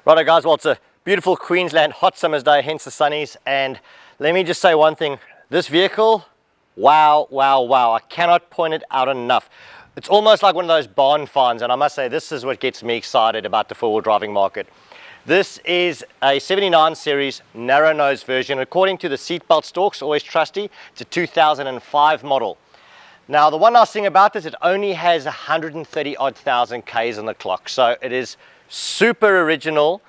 Righto guys, well it's a beautiful Queensland hot summer's day, hence the sunnies, and let me just say one thing, this vehicle, wow, I cannot point it out enough. It's almost like one of those barn finds, and I must say this is what gets me excited about the four-wheel driving market. This is a 79 series narrow nose version. According to the seatbelt stalks, always trusty, it's a 2005 model. Now the one nice thing about this, it only has 130 odd thousand Ks on the clock, so it is super original.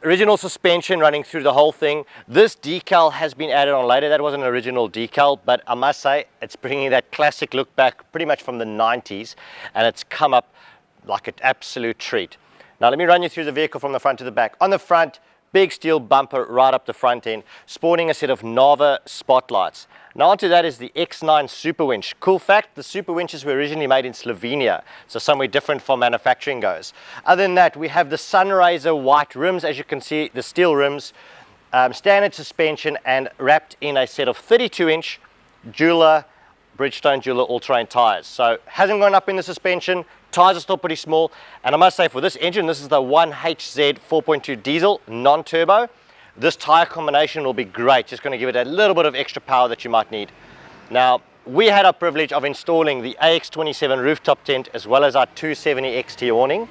Original suspension running through the whole thing. This decal has been added on later. That wasn't an original decal, but I must say it's bringing that classic look back pretty much from the 90s, and it's come up like an absolute treat. Now let me run you through the vehicle from the front to the back. On the front, big steel bumper right up the front end, sporting a set of Nava spotlights. Now onto that is the X9 Super Winch. Cool fact, the Super Winches were originally made in Slovenia, so somewhere different from manufacturing goes. Other than that, we have the Sunraiser white rims, as you can see, the steel rims, standard suspension, and wrapped in a set of 32-inch Bridgestone Jeweler all-terrain tires. So hasn't gone up in the suspension, tires are still pretty small, and I must say for this engine, this is the 1HZ 4.2 diesel, non-turbo. This tire combination will be great, just going to give it a little bit of extra power that you might need. Now, we had our privilege of installing the AX27 rooftop tent as well as our 270 XT awning,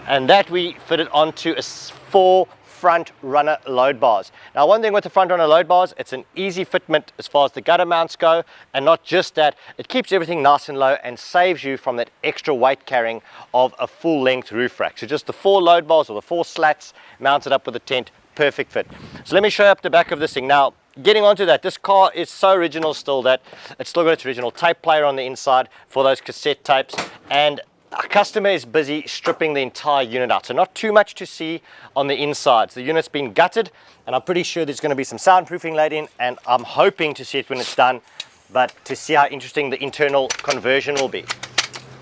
and that we fitted onto a 4 front runner load bars. Now one thing with the front runner load bars, it's an easy fitment as far as the gutter mounts go, and not just that, it keeps everything nice and low and saves you from that extra weight carrying of a full length roof rack. So just the 4 load bars or the 4 slats mounted up with the tent, perfect fit. So let me show you up the back of this thing. Now getting onto that, this car is so original still that it's still got its original tape player on the inside for those cassette tapes, and our customer is busy stripping the entire unit out, so not too much to see on the insides. The unit's been gutted, and I'm pretty sure there's going to be some soundproofing laid in, and I'm hoping to see it when it's done, but to see how interesting the internal conversion will be.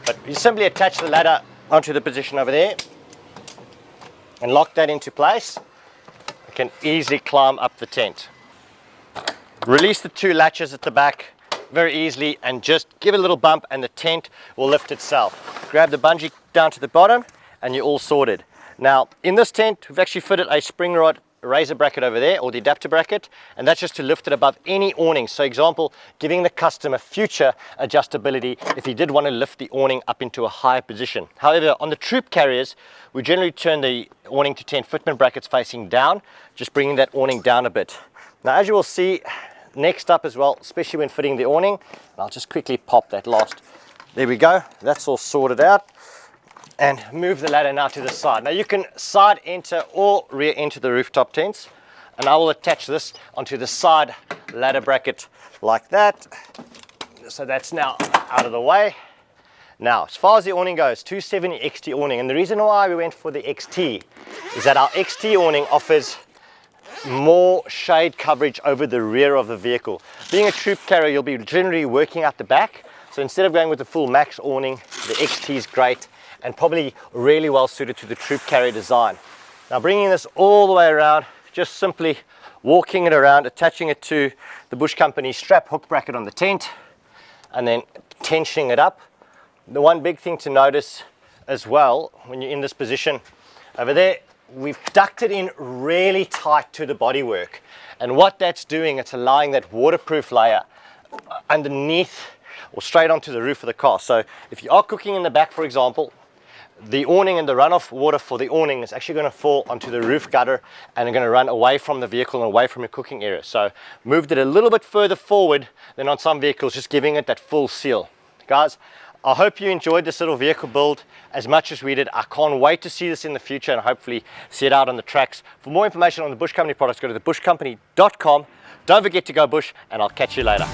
But you simply attach the ladder onto the position over there and lock that into place. You can easily climb up the tent. Release the 2 latches at the back very easily and just give it a little bump and the tent will lift itself. Grab the bungee down to the bottom and you're all sorted. Now in this tent we've actually fitted a spring rod razor bracket over there, or the adapter bracket, and that's just to lift it above any awning. So example, giving the customer future adjustability if he did want to lift the awning up into a higher position. However, on the troop carriers we generally turn the awning to tent fitment brackets facing down, just bringing that awning down a bit. Now as you will see, next up as well, especially when fitting the awning, I'll just quickly pop that last. There we go, that's all sorted out. And move the ladder now to the side. Now you can side enter or rear enter the rooftop tents, and I will attach this onto the side ladder bracket like that. So that's now out of the way. Now as far as the awning goes, 270 XT awning, and the reason why we went for the XT is that our XT awning offers more shade coverage over the rear of the vehicle. Being a troop carrier, you'll be generally working out the back, so instead of going with the full max awning, the XT is great and probably really well suited to the troop carrier design. Now bringing this all the way around, just simply walking it around, attaching it to the Bush Company strap hook bracket on the tent, and then tensioning it up. The one big thing to notice as well when you're in this position over there, we've ducted in really tight to the bodywork, and what that's doing, it's allowing that waterproof layer underneath or straight onto the roof of the car. So if you are cooking in the back, for example, the awning and the runoff water for the awning is actually going to fall onto the roof gutter and are going to run away from the vehicle and away from your cooking area. So moved it a little bit further forward than on some vehicles, just giving it that full seal. Guys, I hope you enjoyed this little vehicle build as much as we did. I can't wait to see this in the future and hopefully see it out on the tracks. For more information on the Bush Company products, go to thebushcompany.com. Don't forget to go Bush, and I'll catch you later.